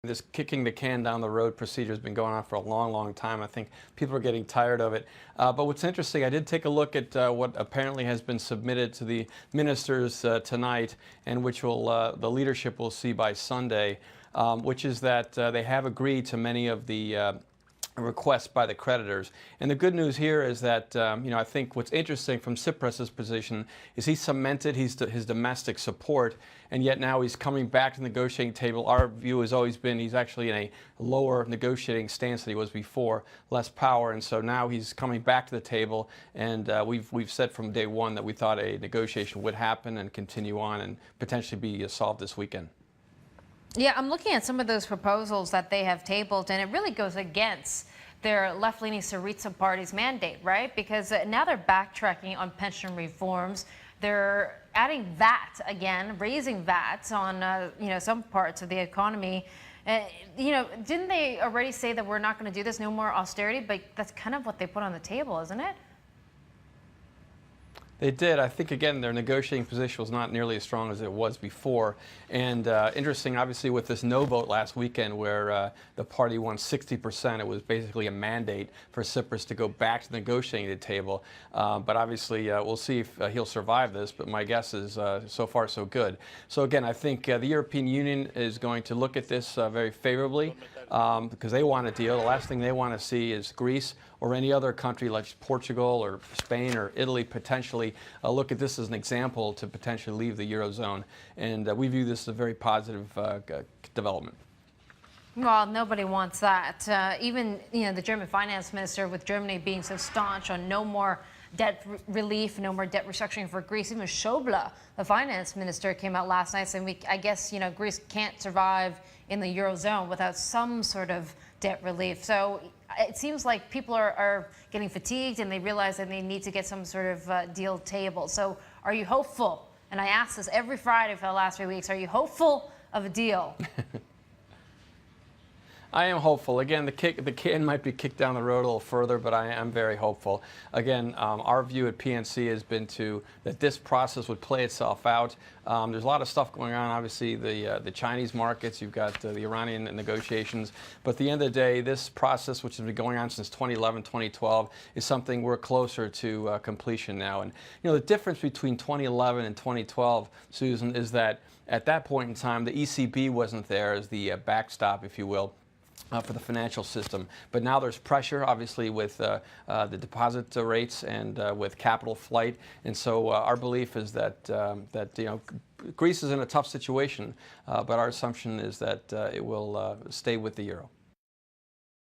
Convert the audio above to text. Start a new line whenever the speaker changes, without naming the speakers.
This kicking the can down the road procedure has been going on for a long, long time. I think people are getting tired of it. But what's interesting, I did take a look at what apparently has been submitted to the ministers tonight, and which will the leadership will see by Sunday, which is that they have agreed to many of the request by the creditors. And the good news here is that, I think what's interesting from Tsipras's position is he cemented his domestic support, and yet now he's coming back to the negotiating table. Our view has always been he's actually in a lower negotiating stance than he was before, less power, and so now he's coming back to the table, and we've said from day one that we thought a negotiation would happen and continue on and potentially be solved this weekend.
Yeah, I'm looking at some of those proposals that they have tabled, and it really goes against their left-leaning Syriza party's mandate, right? Because now they're backtracking on pension reforms. They're adding VAT again, raising VAT on some parts of the economy. Didn't they already say that we're not going to do this, no more austerity? But that's kind of what they put on the table, isn't it?
They did. I think, again, their negotiating position was not nearly as strong as it was before. And interesting, obviously, with this no vote last weekend where the party won 60%, it was basically a mandate for Tsipras to go back to the negotiating table. But obviously, we'll see if he'll survive this. But my guess is so far, so good. So, again, I think the European Union is going to look at this very favorably because they want a deal. The last thing they want to see is Greece or any other country like Portugal or Spain or Italy potentially look at this as an example to potentially leave the Eurozone. And we view this as a very positive development.
Well, nobody wants that. Even the German finance minister, with Germany being so staunch on no more debt relief, no more debt restructuring for Greece. Even Schäuble, the finance minister, came out last night saying, I guess Greece can't survive in the Eurozone without some sort of debt relief. So it seems like people are getting fatigued, and they realize that they need to get some sort of deal tabled. So are you hopeful? And I ask this every Friday for the last 3 weeks. Are you hopeful of a deal?
I am hopeful. Again, the can might be kicked down the road a little further, but I am very hopeful. Again, our view at PNC has been that this process would play itself out. There's a lot of stuff going on. Obviously, the Chinese markets. You've got the Iranian negotiations. But at the end of the day, this process, which has been going on since 2011, 2012, is something we're closer to completion now. And the difference between 2011 and 2012, Susan, is that at that point in time, the ECB wasn't there as the backstop, if you will, for the financial system. But now there's pressure, obviously, with the deposit rates and with capital flight. And so our belief is that Greece is in a tough situation, but our assumption is that it will stay with the euro.